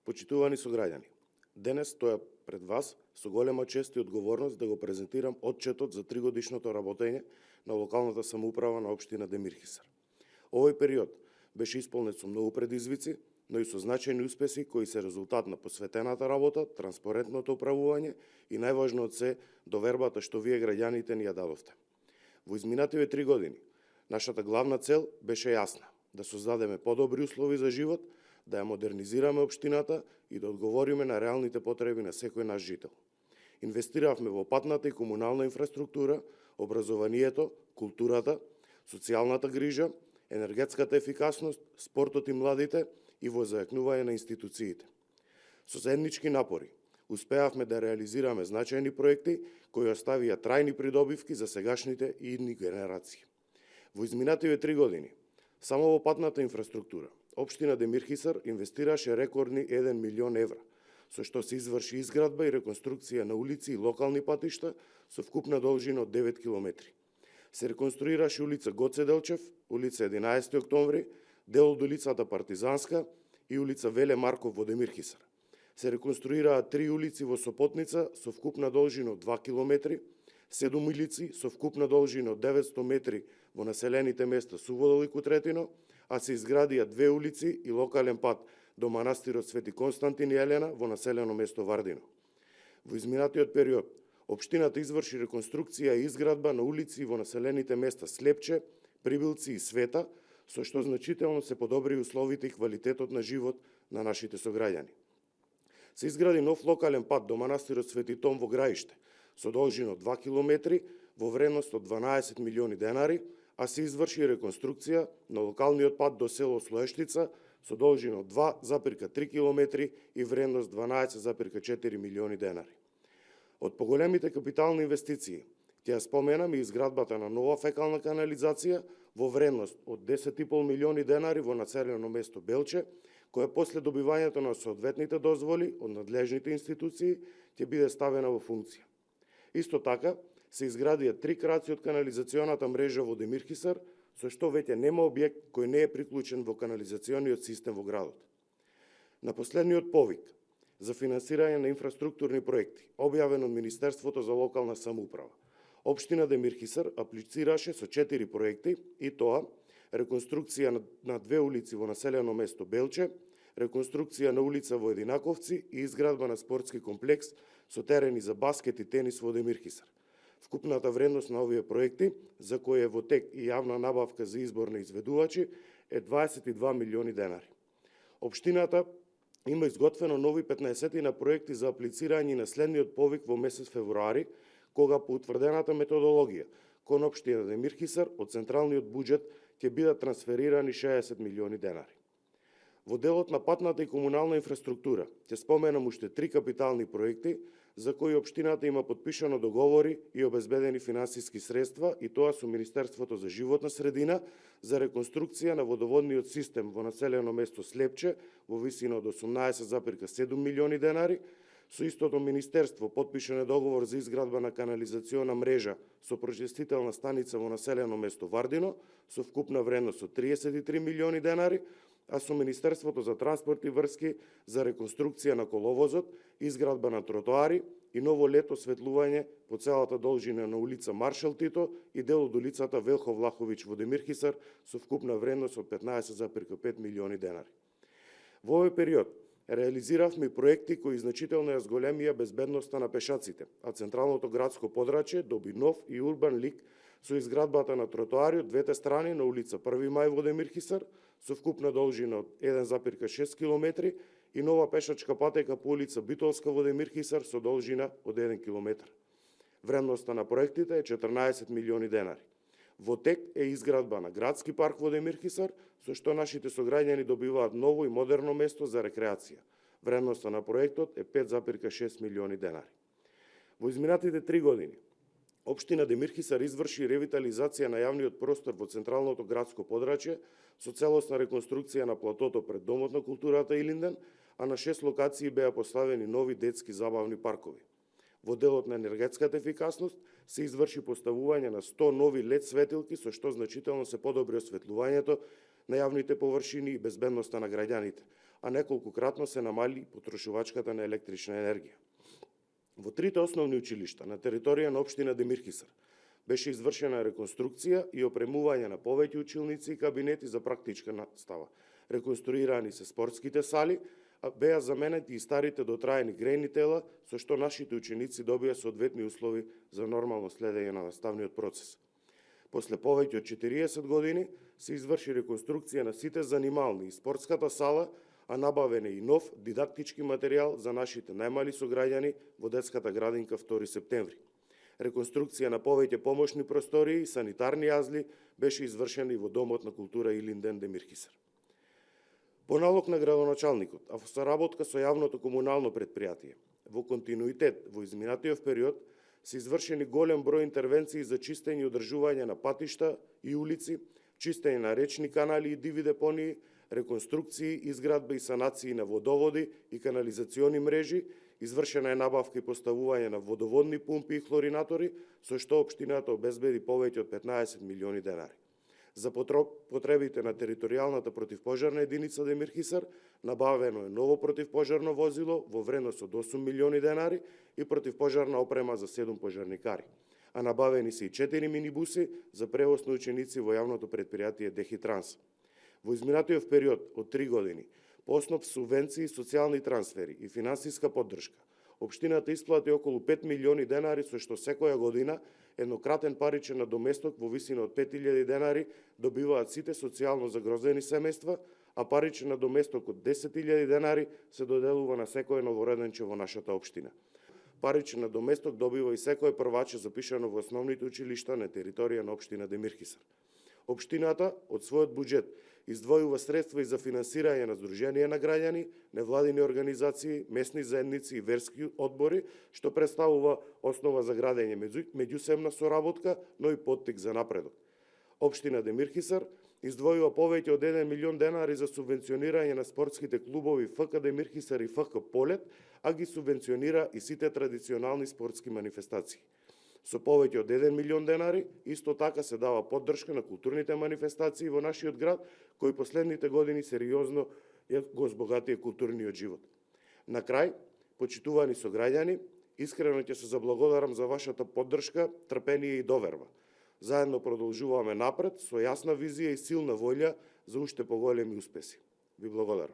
Почитувани сограѓани, денес стоја пред вас со голема чест и одговорност да го презентирам отчетот за 3-годишното работење на локалната самоуправа на општина Демирхисар. Овој период беше исполнет со многу предизвици, но и со значајни успеси кои се резултат на посветената работа, транспарентното управување и најважно од се, довербата што вие граѓаните ни ја дадовте. Во изминативе 3 години, нашата главна цел беше јасна – да создадеме подобри услови за живот, да ја модернизираме општината и да одговориме на реалните потреби на секој наш жител. Инвестиравме во патната и комунална инфраструктура, образованието, културата, социјалната грижа, енергетската ефикасност, спортот и младите и во зајакнување на институциите. Со заеднички напори успеавме да реализираме значајни проекти кои оставија трајни придобивки за сегашните и идни генерации. Во изминативе 3 години, само во патната инфраструктура, општина Демирхисар инвестираше рекордни 1 милион евра, со што се изврши изградба и реконструкција на улици и локални патишта со вкупна должина од 9 километри. Се реконструираше улица Гоце Делчев, улица 11 октомври, дел од улицата Партизанска и улица Веле Марков во Демирхисар. Се реконструираа 3 улици во Сопотница со вкупна должина од 2 километри, 7 улици со вкупна должина од 900 метри во населените места Суводол и Кутретино, а се изградија 2 улици и локален пат до манастирот Свети Константин и Елена во населено место Вардино. Во изминатиот период, општината изврши реконструкција и изградба на улици во населените места Слепче, Прибилци и Света, со што значително се подобри условите и квалитетот на живот на нашите сограѓани. Се изгради нов локален пат до манастирот Свети Том во Граиште, со должина од 2 километри во вредност од 12 милиони денари, а се изврши реконструкција на локалниот пат до село Слоештица со должина од 2,3 километри и вредност 12,4 милиони денари. Од поголемите капитални инвестиции ќе ја споменам и изградбата на нова фекална канализација во вредност од 10,5 милиони денари во населено место Белче, која после добивањето на соодветните дозволи од надлежните институции ќе биде ставена во функција. Исто така, се изградија 3 краци од канализационата мрежа во Демирхисар, со што веќе нема објект кој не е приклучен во канализациониот систем во градот. На последниот повик за финансирање на инфраструктурни проекти, објавен од Министерството за локална самоуправа, општина Демирхисар аплицираше со 4 проекти, и тоа реконструкција на 2 улици во населено место Белче, реконструкција на улица во Единаковци и изградба на спортски комплекс со терени за баскет и тенис во Демирхисар. Вкупната вредност на овие проекти, за кои е во тек и јавна набавка за избор на изведувачи, е 22 милиони денари. Општината има изготвено нови 15 на проекти за аплицирање на следниот повик во месец февруари, кога по утврдената методологија кон општина Демирхисар од централниот буџет ќе бидат трансферирани 60 милиони денари. Во делот на патната и комунална инфраструктура ќе споменам уште 3 капитални проекти за кои општината има подпишано договори и обезбедени финансиски средства, и тоа со Министерството за животна средина за реконструкција на водоводниот систем во населено место Слепче во висина од 18,7 милиони денари. Со истото министерство подпишан е договор за изградба на канализациона мрежа со прочистителна станица во населено место Вардино со вкупна вредност од 33 милиони денари, а со Министерството за транспорт и врски за реконструкција на коловозот, изградба на тротоари и ново лет осветлување по целата должина на улица Маршал Тито и дел од улицата Велхо Влаховиќ во Демирхисар со вкупна вредност од 15,5 милиони денари. Во овој период реализиравме и проекти кои значително ја зголемија безбедноста на пешаците, а централното градско подрачје доби нов и урбан лик со изградбата на тротоари од двете страни на улица 1 мај во Демирхисар со вкупна должина од 1,6 километри и нова пешачка патека по улица Битолска во Демирхисар со должина од 1 километар. Вредноста на проектите е 14 милиони денари. Во тек е изградба на градски парк во Демирхисар, со што нашите сограѓани добиваат ново и модерно место за рекреација. Вредноста на проектот е 5,6 милиони денари. Во изминатите 3 години, општина Демирхисар изврши ревитализација на јавниот простор во централното градско подрачје со целосна реконструкција на платото пред Домот на културата Илинден, а на 6 локации беа поставени нови детски забавни паркови. Во делот на енергетската ефикасност се изврши поставување на 100 нови LED светилки, со што значително се подобри осветлувањето на јавните површини и безбедноста на граѓаните, а неколкократно се намали потрошувачката на електрична енергија. Во трите основни училишта на територија на општина Демирхисар беше извршена реконструкција и опремување на повеќе училници и кабинети за практичка настава. Реконструирани се спортските сали, а беа заменети и старите дотраени грејни тела, со што нашите ученици добија соодветни услови за нормално следење на наставниот процес. После повеќе од 40 години се изврши реконструкција на сите занимални и спортската сала, а набавен е и нов дидактички материјал за нашите најмали сограѓани во детската градинка 2 септември. Реконструкција на повеќе помошни простории и санитарни јазли беше извршена и во Домот на култура Илинден Демирхисар. По налог на градоначалникот, а во соработка со јавното комунално предпријатие, во континуитет во изминатиот период се извршени голем број интервенции за чистење и одржување на патишта и улици, чистење на речни канали и диви депонии, реконструкции, изградба и санации на водоводи и канализациони мрежи, извршена е набавка и поставување на водоводни пумпи и хлоринатори, со што општината обезбеди повеќе од 15 милиони денари. За потребите на територијалната противпожарна единица Демирхисар набавено е ново противпожарно возило во вредност од 8 милиони денари и противпожарна опрема за 7 пожарникари, а набавени се и 4 минибуси за превоз на ученици во јавното предпријатие Дехитранс. Во изминатиот период од 3 години, по основ субвенции, социјални трансфери и финансиска поддршка, општината исплати околу 5 милиони денари, со што секоја година еднократен паричен надоместок во висина од 5000 денари добиваат сите социјално загрозени семејства, а паричен надоместок од 10.000 денари се доделува на секој новороденче во нашата општина. Паричен надоместок добива и секој прваче запишано во основните училишта на територија на општина Демирхисар. Општината од својот буџет издвојува средства и за финансирање на здруженија на граѓани, невладини организации, местни заедници и верски одбори, што представува основа за градење меѓусебна соработка, но и поттик за напредок. Општина Демирхисар издвојува повеќе од 1 милион денари за субвенционирање на спортските клубови ФК Демирхисар и ФК Полет, а ги субвенционира и сите традиционални спортски манифестации. Со повеќе од 1 милион денари, исто така се дава поддршка на културните манифестации во нашиот град, кои последните години сериозно го збогатија културниот живот. На крај, почитувани сограѓани, искрено ќе се заблагодарам за вашата поддршка, трпение и доверба. Заедно продолжуваме напред со јасна визија и силна волја за уште поголеми успеси. Ви благодарам.